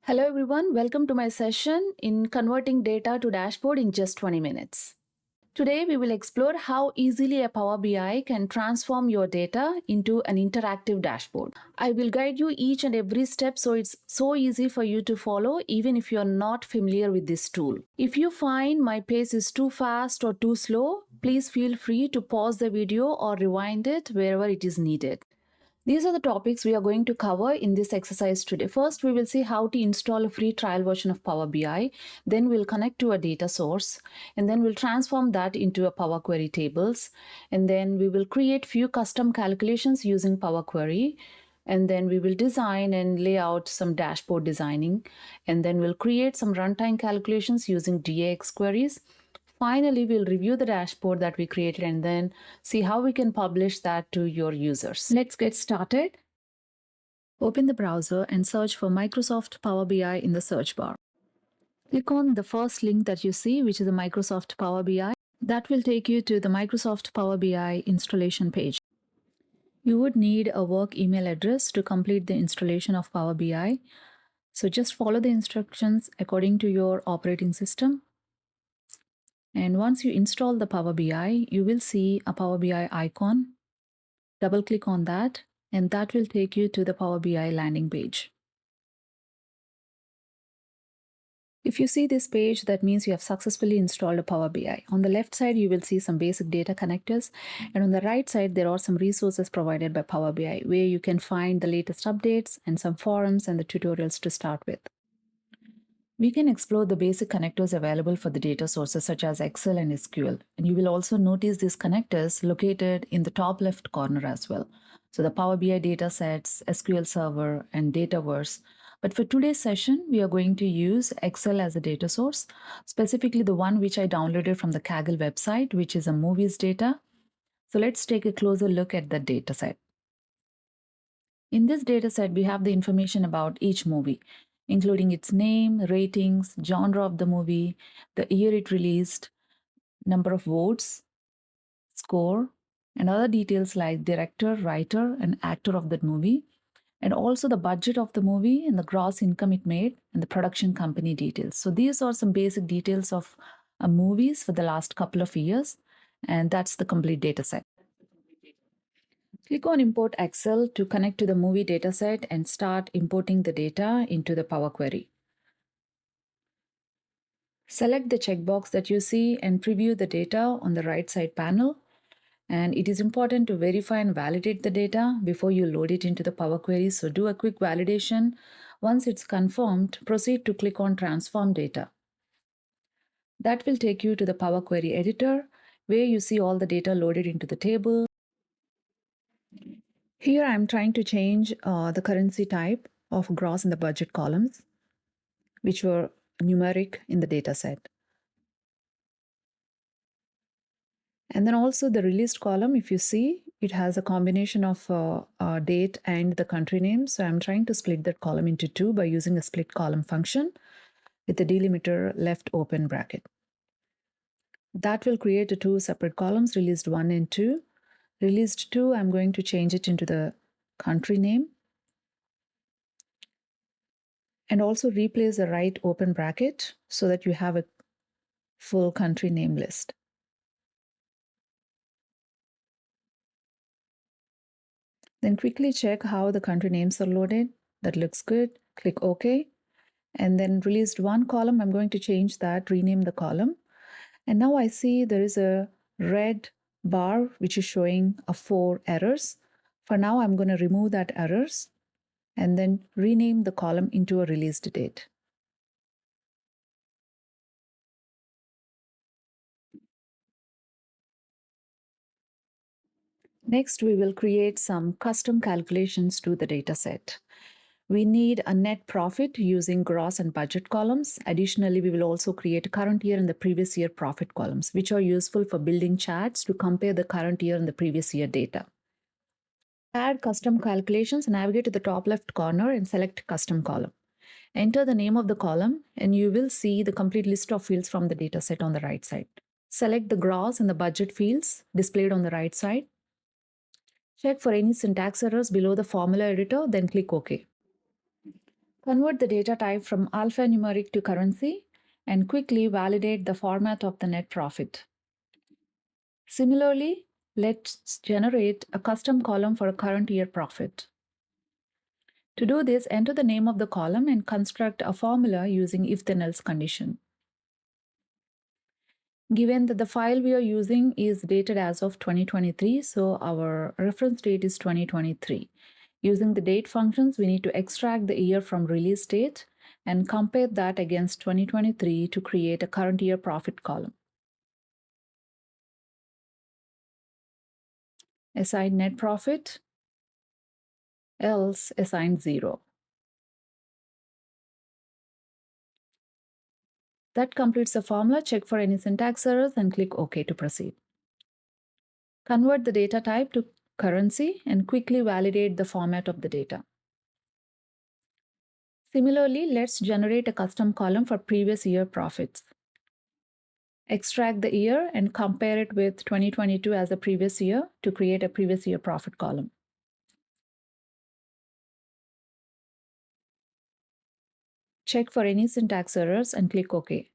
Hello everyone, welcome to my session in converting data to dashboard in just 20 minutes. Today we will explore how easily a Power BI can transform your data into an interactive dashboard. I will guide you each and every step so it's so easy for you to follow even if you are not familiar with this tool. If you find my pace is too fast or too slow, please feel free to pause the video or rewind it wherever it is needed. These are the topics we are going to cover in this exercise today. First, we will see how to install a free trial version of Power BI. Then we'll connect to a data source, and then we'll transform that into a Power Query tables. And then we will create few custom calculations using Power Query. And then we will design and lay out some dashboard designing. And then we'll create some runtime calculations using DAX queries. Finally, we'll review the dashboard that we created and then see how we can publish that to your users. Let's get started. Open the browser and search for Microsoft Power BI in the search bar. Click on the first link that you see, which is the Microsoft Power BI. That will take you to the Microsoft Power BI installation page. You would need a work email address to complete the installation of Power BI. So just follow the instructions according to your operating system. And once you install the Power BI, you will see a Power BI icon. Double click on that, and that will take you to the Power BI landing page. If you see this page, that means you have successfully installed a Power BI. On the left side, you will see some basic data connectors, and on the right side, there are some resources provided by Power BI where you can find the latest updates and some forums and the tutorials to start with. We can explore the basic connectors available for the data sources such as Excel and SQL. And you will also notice these connectors located in the top left corner as well. So the Power BI datasets, SQL Server, and Dataverse. But for today's session, we are going to use Excel as a data source, specifically the one which I downloaded from the Kaggle website, which is a movies data. So let's take a closer look at the dataset. In this dataset, we have the information about each movie, including its name, ratings, genre of the movie, the year it released, number of votes, score, and other details like director, writer, and actor of that movie, and also the budget of the movie and the gross income it made and the production company details. So these are some basic details of movies for the last couple of years, and that's the complete dataset. Click on Import Excel to connect to the movie dataset and start importing the data into the Power Query. Select the checkbox that you see and preview the data on the right side panel. And it is important to verify and validate the data before you load it into the Power Query. So do a quick validation. Once it's confirmed, proceed to click on Transform Data. That will take you to the Power Query editor where you see all the data loaded into the table. Here I'm trying to change the currency type of gross and the budget columns, which were numeric in the data set. And then also the released column, if you see, it has a combination of date and the country name. So I'm trying to split that column into two by using a split column function with the delimiter left open bracket. That will create the two separate columns, released 1 and 2. Released 2, I'm going to change it into the country name. And also replace the right open bracket so that you have a full country name list. Then quickly check how the country names are loaded. That looks good. Click OK. And then released 1 column, I'm going to change that, rename the column. And now I see there is a red bar which is showing 4 errors. For now, I'm going to remove that errors and then rename the column into a released date. Next, we will create some custom calculations to the dataset. We need a net profit using gross and budget columns. Additionally, we will also create current year and the previous year profit columns, which are useful for building charts to compare the current year and the previous year data. Add custom calculations, navigate to the top left corner and select custom column. Enter the name of the column and you will see the complete list of fields from the dataset on the right side. Select the gross and the budget fields displayed on the right side. Check for any syntax errors below the formula editor, then click OK. Convert the data type from alphanumeric to currency and quickly validate the format of the net profit. Similarly, let's generate a custom column for a current year profit. To do this, enter the name of the column and construct a formula using if-then-else condition. Given that the file we are using is dated as of 2023, so our reference date is 2023. Using the date functions, we need to extract the year from release date and compare that against 2023 to create a current year profit column. Assign net profit, else assign 0. That completes the formula. Check for any syntax errors and click OK to proceed. Convert the data type to currency and quickly validate the format of the data. Similarly, let's generate a custom column for previous year profits. Extract the year and compare it with 2022 as a previous year to create a previous year profit column. Check for any syntax errors and click OK.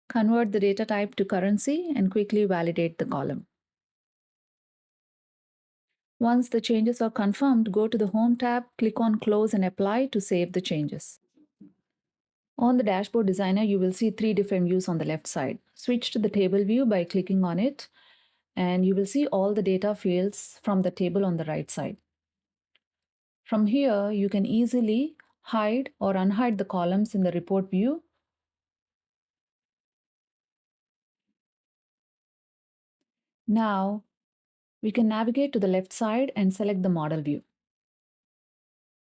Convert the data type to currency and quickly validate the column. Once the changes are confirmed, go to the Home tab, click on Close and Apply to save the changes. On the Dashboard Designer, you will see 3 different views on the left side. Switch to the Table view by clicking on it, and you will see all the data fields from the table on the right side. From here, you can easily hide or unhide the columns in the Report view. Now, we can navigate to the left side and select the Model view.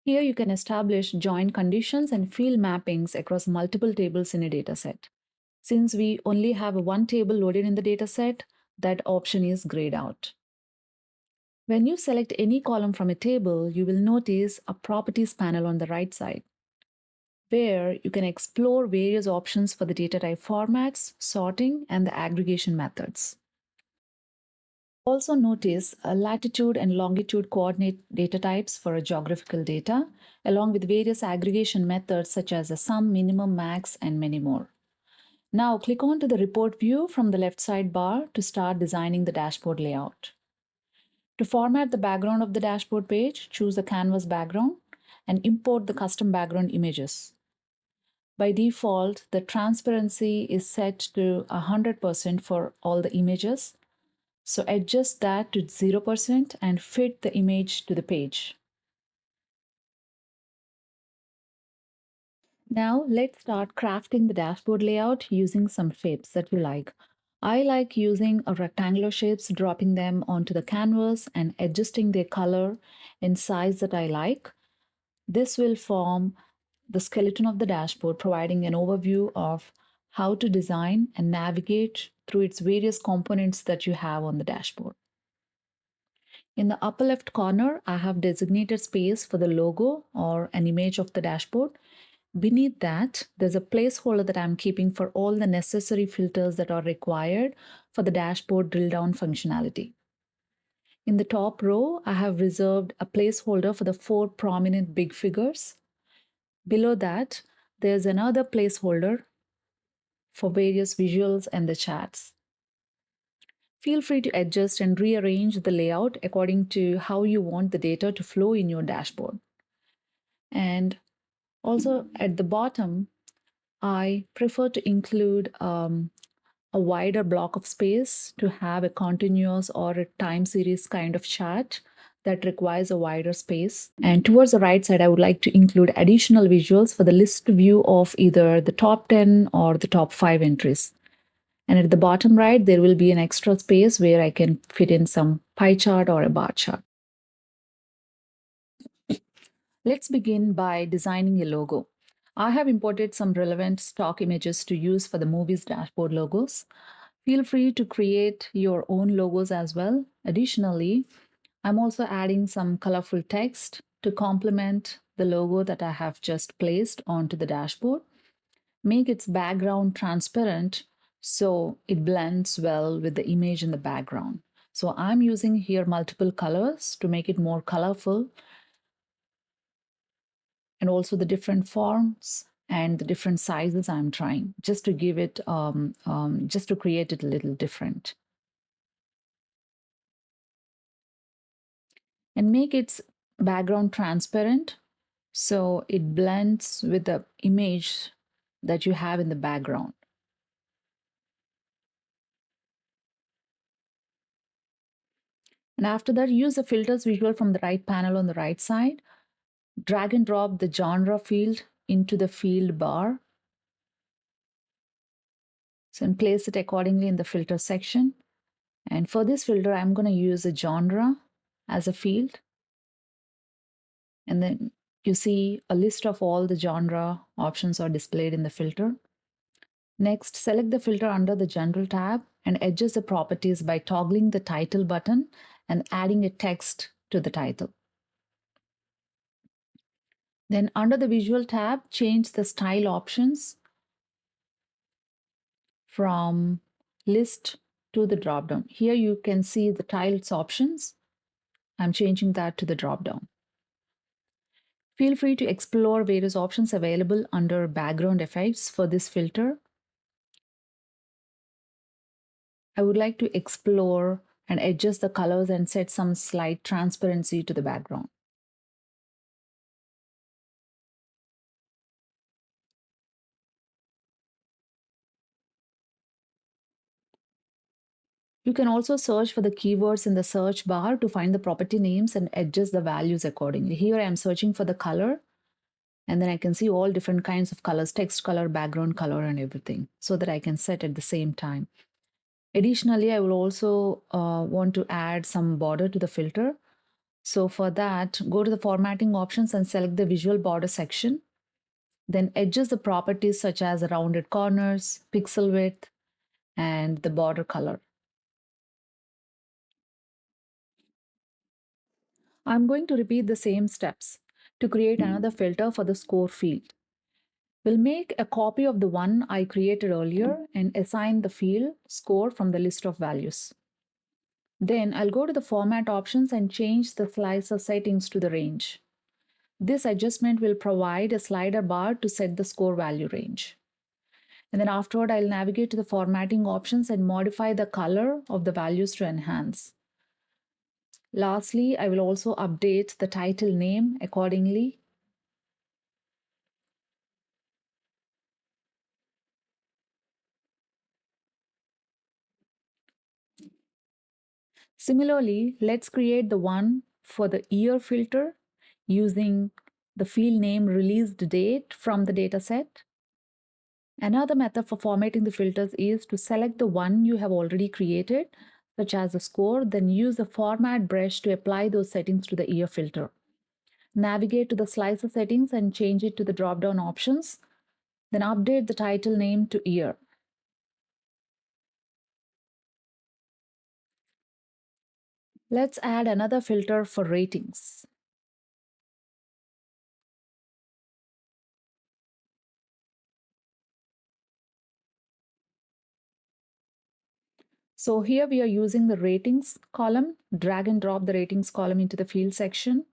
Here you can establish join conditions and field mappings across multiple tables in a dataset. Since we only have one table loaded in the dataset, that option is grayed out. When you select any column from a table, you will notice a Properties panel on the right side, where you can explore various options for the data type formats, sorting, and the aggregation methods. Also notice a latitude and longitude coordinate data types for a geographical data, along with various aggregation methods such as a sum, minimum, max, and many more. Now click on to the report view from the left sidebar to start designing the dashboard layout. To format the background of the dashboard page, choose a canvas background and import the custom background images. By default, the transparency is set to 100% for all the images. So adjust that to 0% and fit the image to the page. Now let's start crafting the dashboard layout using some shapes that you like. I like using rectangular shapes, dropping them onto the canvas and adjusting their color and size that I like. This will form the skeleton of the dashboard, providing an overview of how to design and navigate through its various components that you have on the dashboard. In the upper left corner, I have designated space for the logo or an image of the dashboard. Beneath that, there's a placeholder that I'm keeping for all the necessary filters that are required for the dashboard drill down functionality. In the top row, I have reserved a placeholder for the 4 prominent big figures. Below that, there's another placeholder for various visuals and the charts. Feel free to adjust and rearrange the layout according to how you want the data to flow in your dashboard. And also at the bottom, I prefer to include a wider block of space to have a continuous or a time series kind of chart that requires a wider space. And towards the right side, I would like to include additional visuals for the list view of either the top 10 or the top 5 entries. And at the bottom right, there will be an extra space where I can fit in some pie chart or a bar chart. Let's begin by designing a logo. I have imported some relevant stock images to use for the movie's dashboard logos. Feel free to create your own logos as well. Additionally, I'm also adding some colorful text to complement the logo that I have just placed onto the dashboard. Make its background transparent so it blends well with the image in the background. So I'm using here multiple colors to make it more colorful. and also the different forms and the different sizes I'm trying, just to give it, just to create it a little different. And make its background transparent so it blends with the image that you have in the background. And after that, use the filters visual from the right panel on the right side. Drag and drop the genre field into the field bar. So, and place it accordingly in the filter section. And for this filter, I'm going to use a genre as a field. And then you see a list of all the genre options are displayed in the filter. Next, select the filter under the General tab and adjust the properties by toggling the title button and adding a text to the title. Then under the Visual tab, change the style options from list to the dropdown. Here you can see the tiles options. I'm changing that to the dropdown. Feel free to explore various options available under background effects for this filter. I would like to explore and adjust the colors and set some slight transparency to the background. You can also search for the keywords in the search bar to find the property names and adjust the values accordingly. Here I am searching for the color, and then I can see all different kinds of colors, text color, background color, and everything, so that I can set at the same time. Additionally, I will also want to add some border to the filter. So for that, go to the formatting options and select the visual border section. Then adjust the properties such as rounded corners, pixel width, and the border color. I'm going to repeat the same steps to create another filter for the score field. We'll make a copy of the one I created earlier and assign the field score from the list of values. Then I'll go to the format options and change the slicer settings to the range. This adjustment will provide a slider bar to set the score value range. And then afterward, I'll navigate to the formatting options and modify the color of the values to enhance. Lastly, I will also update the title name accordingly. Similarly, let's create the one for the year filter using the field name released date from the dataset. Another method for formatting the filters is to select the one you have already created, such as the score, then use the format brush to apply those settings to the year filter. Navigate to the slicer settings and change it to the drop-down options. Then update the title name to year. Let's add another filter for ratings. So here we are using the ratings column. Drag and drop the ratings column into the field section.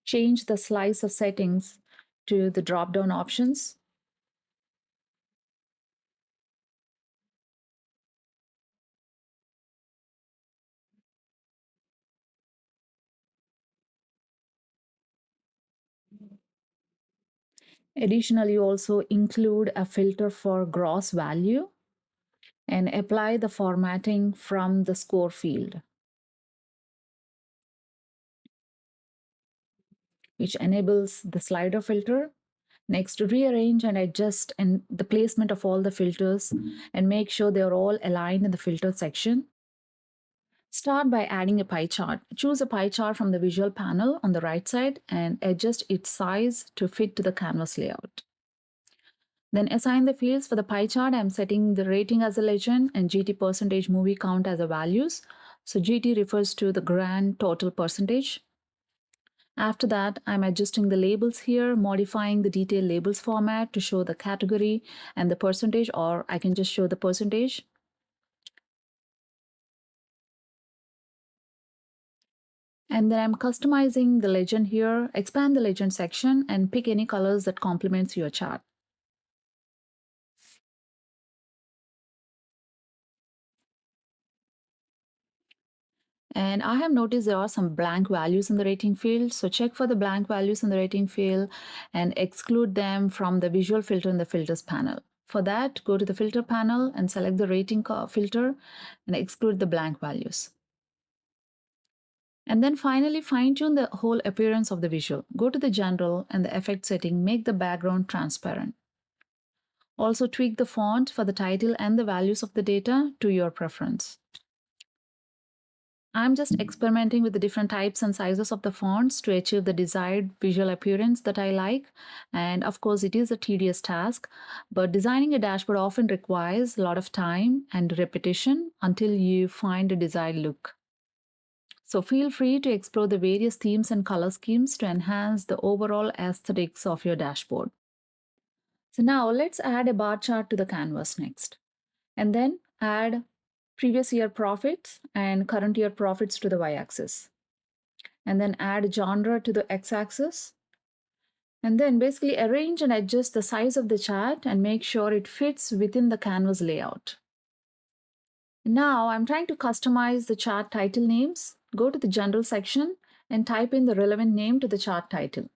Change the slice of settings to the drop-down options. Additionally, also include a filter for gross value and apply the formatting from the score field, which enables the slider filter. Next, rearrange and adjust the placement of all the filters and make sure they are all aligned in the filter section. Start by adding a pie chart. Choose a pie chart from the visual panel on the right side and adjust its size to fit to the canvas layout. Then assign the fields for the pie chart. I'm setting the rating as a legend and GT percentage movie count as a values. So GT refers to the grand total percentage. After that, I'm adjusting the labels here, modifying the detailed labels format to show the category and the percentage, or I can just show the percentage. And then I'm customizing the legend here, expand the legend section and pick any colors that complements your chart. And I have noticed there are some blank values in the rating field. So check for the blank values in the rating field and exclude them from the visual filter in the filters panel. For that, go to the filter panel and select the rating filter and exclude the blank values. And then finally, fine tune the whole appearance of the visual. Go to the general and the effect setting, make the background transparent. Also tweak the font for the title and the values of the data to your preference. I'm just experimenting with the different types and sizes of the fonts to achieve the desired visual appearance that I like. And of course, it is a tedious task, but designing a dashboard often requires a lot of time and repetition until you find a desired look. So feel free to explore the various themes and color schemes to enhance the overall aesthetics of your dashboard. So now let's add a bar chart to the canvas next, and then add previous year profits and current year profits to the y-axis, and then add genre to the x-axis, and then basically arrange and adjust the size of the chart and make sure it fits within the canvas layout. Now I'm trying to customize the chart title names. Go to the general section and type in the relevant name to the chart title.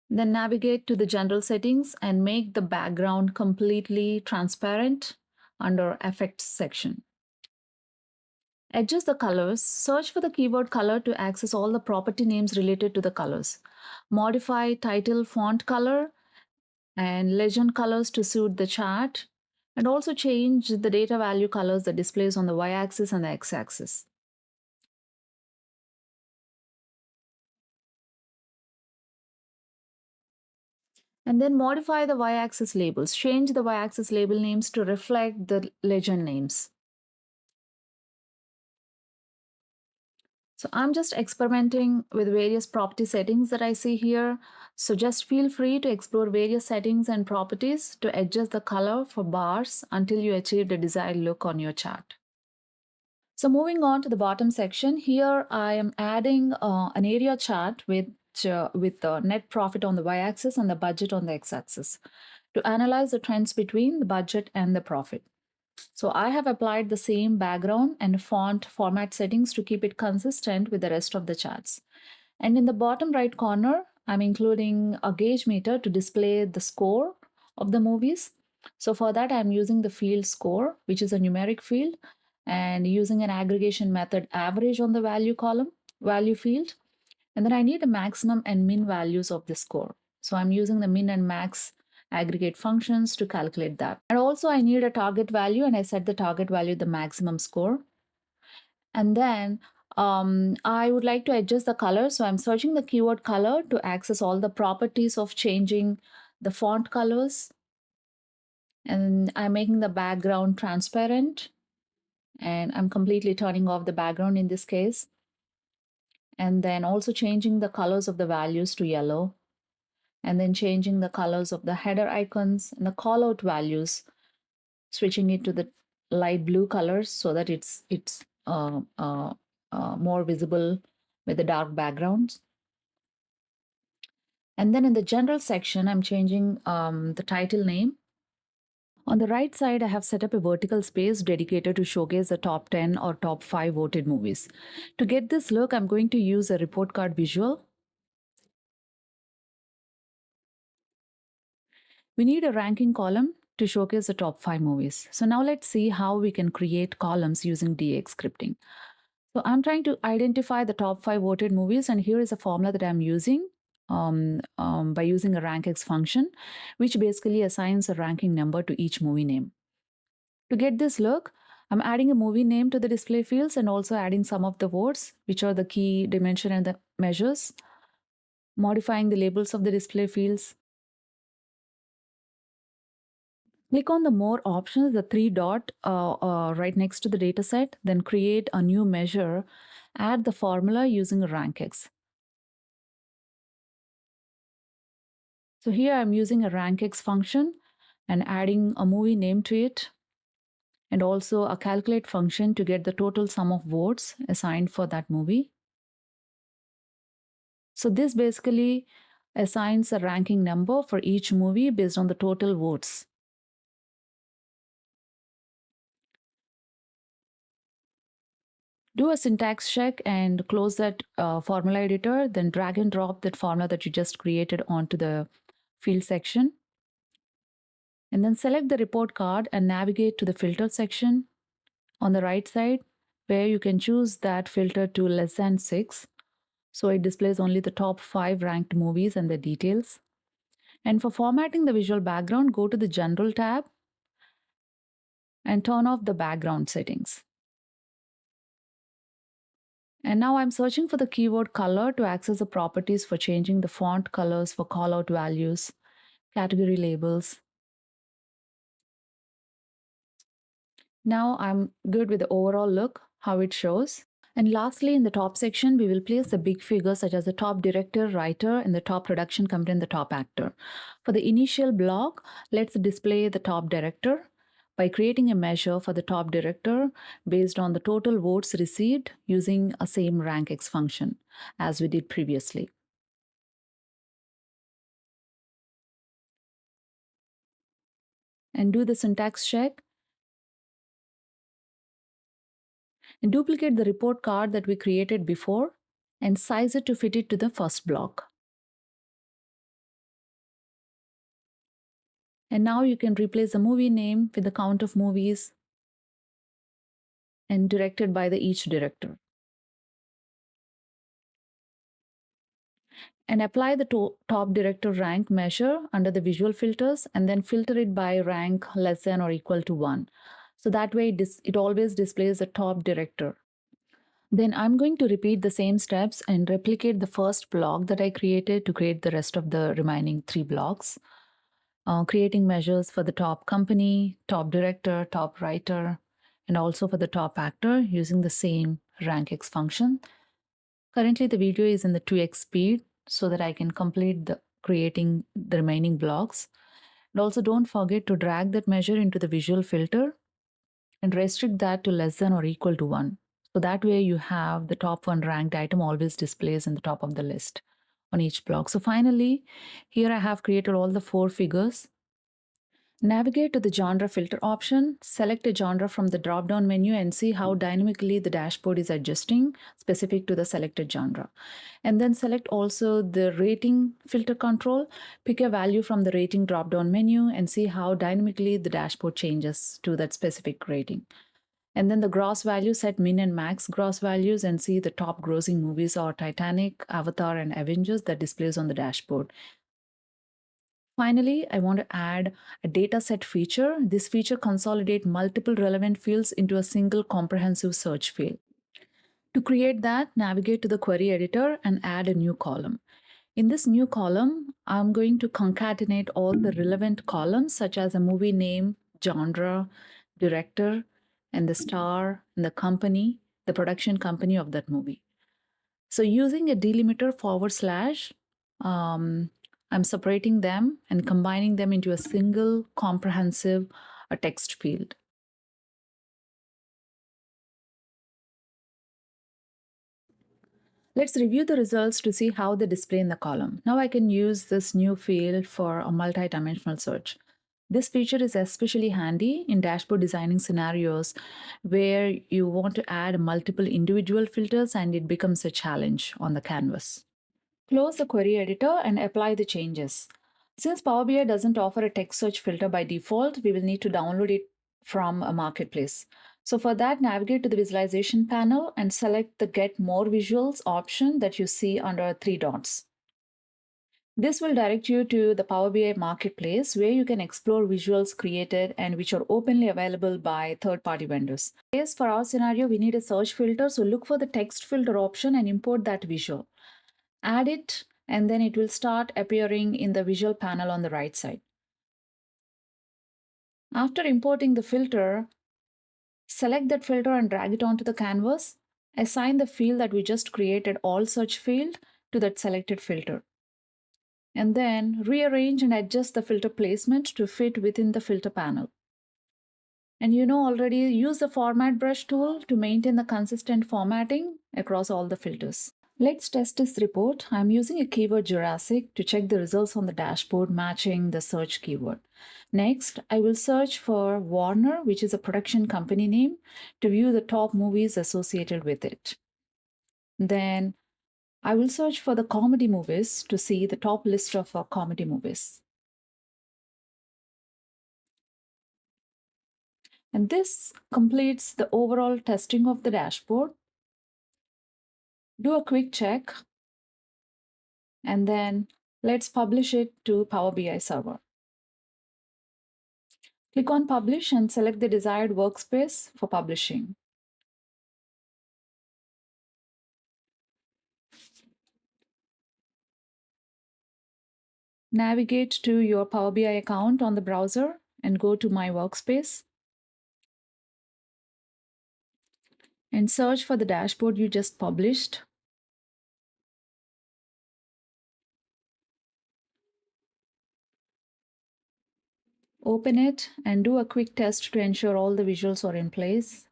Then navigate to the general settings and make the background completely transparent under effects section. Adjust the colors. Search for the keyword color to access all the property names related to the colors. Modify title font color and legend colors to suit the chart, and also change the data value colors that displays on the y-axis and the x-axis. And then modify the y-axis labels. Change the y-axis label names to reflect the legend names. So I'm just experimenting with various property settings that I see here. So just feel free to explore various settings and properties to adjust the color for bars until you achieve the desired look on your chart. So moving on to the bottom section, here I am adding an area chart with the net profit on the y-axis and the budget on the x-axis to analyze the trends between the budget and the profit. So I have applied the same background and font format settings to keep it consistent with the rest of the charts. And in the bottom right corner, I'm including a gauge meter to display the score of the movies. So for that, I'm using the field score, which is a numeric field, and using an aggregation method average on the value field. And then I need the maximum and min values of the score. So I'm using the min and max aggregate functions to calculate that. And also I need a target value, and I set the target value the maximum score. And then I would like to adjust the color. So I'm searching the keyword color to access all the properties of changing the font colors. And I'm making the background transparent. And I'm completely turning off the background in this case. And then also changing the colors of the values to yellow. And then changing the colors of the header icons and the callout values, switching it to the light blue colors so that it's more visible with the dark backgrounds. And then in the general section, I'm changing the title name. On the right side, I have set up a vertical space dedicated to showcase the top 10 or top 5 voted movies. To get this look, I'm going to use a report card visual. We need a ranking column to showcase the top 5 movies. So now let's see how we can create columns using DX scripting. So I'm trying to identify the top 5 voted movies, and here is a formula that I'm using by using a rankx function, which basically assigns a ranking number to each movie name. To get this look, I'm adding a movie name to the display fields and also adding some of the votes, which are the key dimension and the measures, modifying the labels of the display fields. Click on the more options, the three dot right next to the dataset, then create a new measure, add the formula using rankx. So here I'm using a rankx function and adding a movie name to it. and also a calculate function to get the total sum of votes assigned for that movie. So this basically assigns a ranking number for each movie based on the total votes. Do a syntax check and close that formula editor, then drag and drop that formula that you just created onto the field section. And then select the report card and navigate to the filter section on the right side, where you can choose that filter to less than 6. So it displays only the top 5 ranked movies and the details. And for formatting the visual background, go to the General tab and turn off the background settings. And now I'm searching for the keyword color to access the properties for changing the font colors for callout values, category labels. Now I'm good with the overall look, how it shows. And lastly, in the top section, we will place the big figures such as the top director, writer, and the top production company and the top actor. For the initial block, let's display the top director by creating a measure for the top director based on the total votes received using a same rank x function as we did previously. And do the syntax check and duplicate the report card that we created before and size it to fit it to the first block. And now you can replace the movie name with the count of movies and directed by each director. And apply the top director rank measure under the visual filters and then filter it by rank less than or equal to 1. So that way it always displays the top director. Then I'm going to repeat the same steps and replicate the first block that I created to create the rest of the remaining 3 blocks. Creating measures for the top company, top director, top writer, and also for the top actor using the same rankx function. Currently, the video is in the 2x speed so that I can complete the creating the remaining blocks. And also don't forget to drag that measure into the visual filter and restrict that to less than or equal to 1. So that way you have the top 1 ranked item always displays in the top of the list on each block. So finally, here I have created all the 4 figures. Navigate to the genre filter option, select a genre from the drop-down menu and see how dynamically the dashboard is adjusting specific to the selected genre. And then select also the rating filter control, pick a value from the rating drop-down menu and see how dynamically the dashboard changes to that specific rating. And then the gross value, set min and max gross values and see the top grossing movies are Titanic, Avatar, and Avengers that displays on the dashboard. Finally, I want to add a dataset feature. This feature consolidates multiple relevant fields into a single comprehensive search field. To create that, navigate to the query editor and add a new column. In this new column, I'm going to concatenate all the relevant columns such as a movie name, genre, director, and the star, and the company, the production company of that movie. So using a delimiter /, I'm separating them and combining them into a single comprehensive text field. Let's review the results to see how they display in the column. Now I can use this new field for a multi-dimensional search. This feature is especially handy in dashboard designing scenarios where you want to add multiple individual filters and it becomes a challenge on the canvas. Close the query editor and apply the changes. Since Power BI doesn't offer a text search filter by default, we will need to download it from a marketplace. So for that, navigate to the visualization panel and select the Get More Visuals option that you see under 3 dots. This will direct you to the Power BI marketplace where you can explore visuals created and which are openly available by third-party vendors. Yes, for our scenario, we need a search filter, so look for the text filter option and import that visual. Add it, and then it will start appearing in the visual panel on the right side. After importing the filter, select that filter and drag it onto the canvas. Assign the field that we just created, all search field, to that selected filter. And then rearrange and adjust the filter placement to fit within the filter panel. And you know already, use the format brush tool to maintain the consistent formatting across all the filters. Let's test this report. I'm using a keyword Jurassic to check the results on the dashboard matching the search keyword. Next, I will search for Warner, which is a production company name, to view the top movies associated with it. Then I will search for the comedy movies to see the top list of comedy movies. And this completes the overall testing of the dashboard. Do a quick check and then let's publish it to Power BI server. Click on Publish and select the desired workspace for publishing. Navigate to your Power BI account on the browser and go to My Workspace and search for the dashboard you just published. Open it and do a quick test to ensure all the visuals are in place.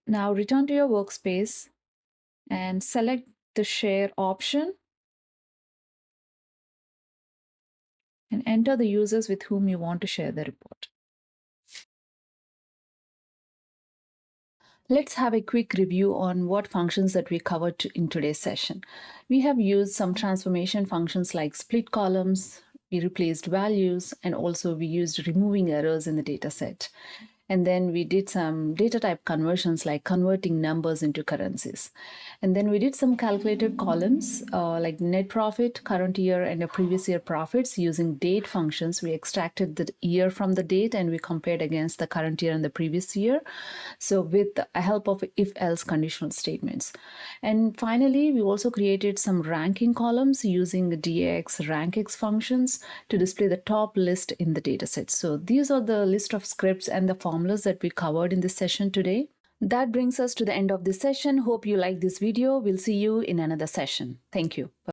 Now return to your workspace and select the Share option and enter the users with whom you want to share the report. Let's have a quick review on what functions that we covered in today's session. We have used some transformation functions like split columns, we replaced values, and also we used removing errors in the dataset. And then we did some data type conversions like converting numbers into currencies. And then we did some calculated columns like net profit, current year, and a previous year profits using date functions. We extracted the year from the date and we compared against the current year and the previous year. So with the help of if-else conditional statements. And finally, we also created some ranking columns using the DAX rankx functions to display the top list in the dataset. So these are the list of scripts and the formulas that we covered in this session today. That brings us to the end of this session. Hope you like this video. We'll see you in another session. Thank you.